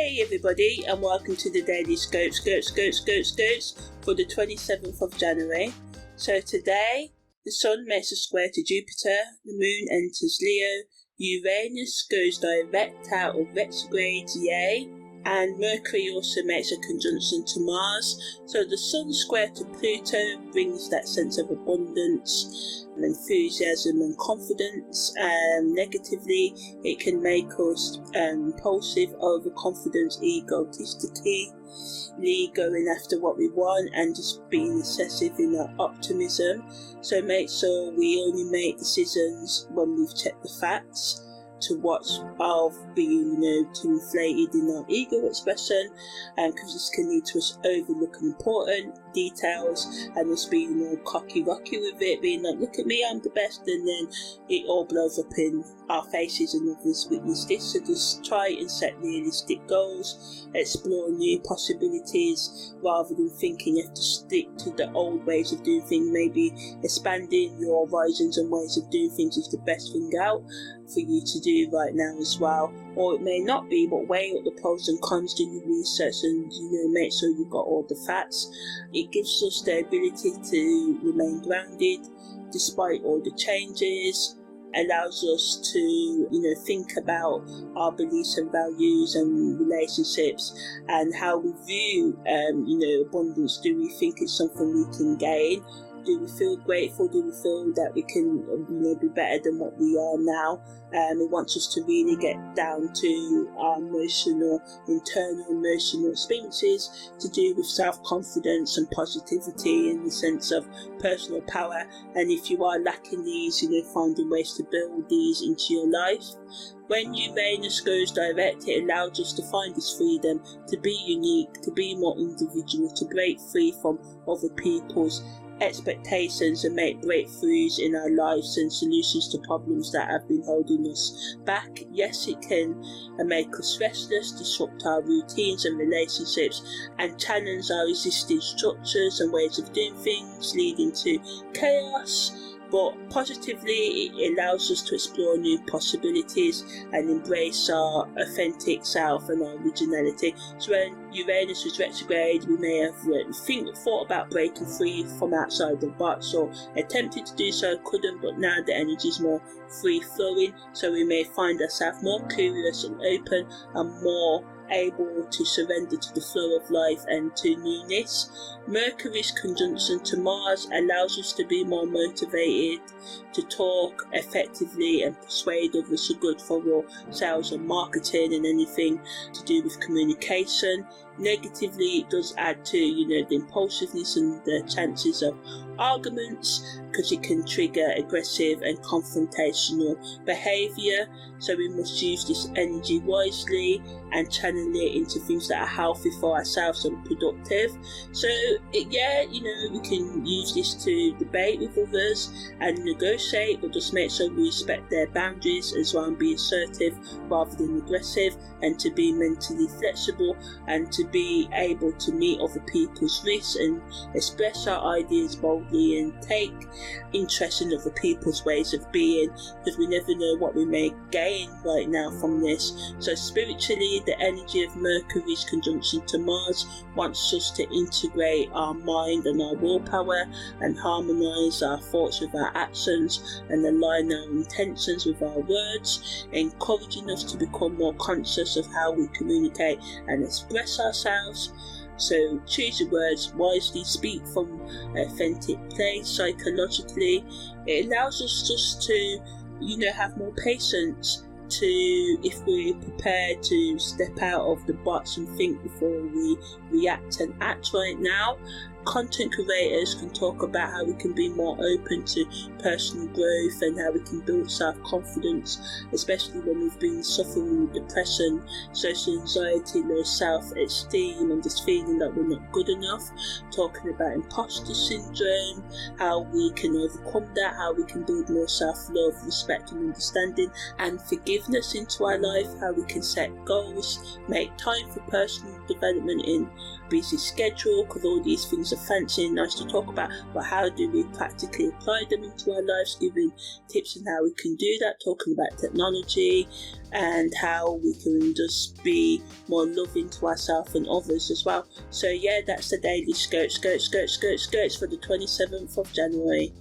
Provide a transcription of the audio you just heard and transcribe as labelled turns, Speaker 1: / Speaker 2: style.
Speaker 1: Hey everybody, and welcome to the Daily Scope for the 27th of January. So today, the Sun makes a square to Jupiter, the Moon enters Leo, Uranus goes direct out of retrograde, yay, and Mercury also makes a conjunction to Mars. So the Sun square to Pluto brings that sense of abundance, enthusiasm and confidence. Negatively, it can make us impulsive, overconfident, egotistically going after what we want and just being excessive in our optimism. So make sure we only make decisions when we've checked the facts, to watch of being, too inflated in our ego expression, because this can lead to us overlooking important details and us being all cocky with it, being like, look at me, I'm the best, and then it all blows up in our faces and others witness this. So just try and set realistic goals, explore new possibilities rather than thinking you have to stick to the old ways of doing things. Maybe expanding your horizons and ways of doing things is the best thing out for you to do right now as well. Or it may not be, but weigh up the pros and cons, do your research and make sure you've got all the facts. It gives us the ability to remain grounded despite all the changes, allows us to think about our beliefs and values and relationships and how we view abundance. Do we think it's something we can gain? Do we feel grateful? Do we feel that we can be better than what we are now? It wants us to really get down to our internal emotional experiences to do with self-confidence and positivity in the sense of personal power. And if you are lacking these, finding ways to build these into your life. When Uranus goes direct, it allows us to find this freedom, to be unique, to be more individual, to break free from other people's expectations and make breakthroughs in our lives and solutions to problems that have been holding us back. Yes, it can make us restless, disrupt our routines and relationships, and challenge our existing structures and ways of doing things, leading to chaos. But positively, it allows us to explore new possibilities and embrace our authentic self and our originality. So when Uranus was retrograde, we may have thought about breaking free from outside the box, or attempted to do so, couldn't, but now the energy is more free flowing, so we may find ourselves more curious and open and more able to surrender to the flow of life and to newness. Mercury's conjunction to Mars allows us to be more motivated to talk effectively and persuade others for good for our sales and marketing and anything to do with communication. Negatively, it does add to the impulsiveness and the chances of arguments, because it can trigger aggressive and confrontational behaviour. So we must use this energy wisely and channel it into things that are healthy for ourselves and productive. So we can use this to debate with others and negotiate, but just make sure we respect their boundaries as well and be assertive rather than aggressive, and to be mentally flexible and to be able to meet other people's risks and express our ideas boldly and take interest in other people's ways of being, because we never know what we may gain right now from this. So spiritually, the energy of Mercury's conjunction to Mars wants us to integrate our mind and our willpower and harmonise our thoughts with our actions and align our intentions with our words, encouraging us to become more conscious of how we communicate and express ourselves. So choose your words wisely, speak from an authentic place. Psychologically, it allows us just to have more patience, to, if we're prepared to step out of the box and think before we react and act right now. Content creators can talk about how we can be more open to personal growth and how we can build self-confidence, especially when we've been suffering with depression, social anxiety, low self-esteem and just feeling that we're not good enough. Talking about imposter syndrome, how we can overcome that, how we can build more self-love, respect and understanding and forgiveness into our life, how we can set goals, make time for personal development in busy schedule, because all these things are fancy and nice to talk about, but how do we practically apply them into our lives, giving tips on how we can do that, talking about technology and how we can just be more loving to ourselves and others as well. So yeah, that's the daily scope for the 27th of January.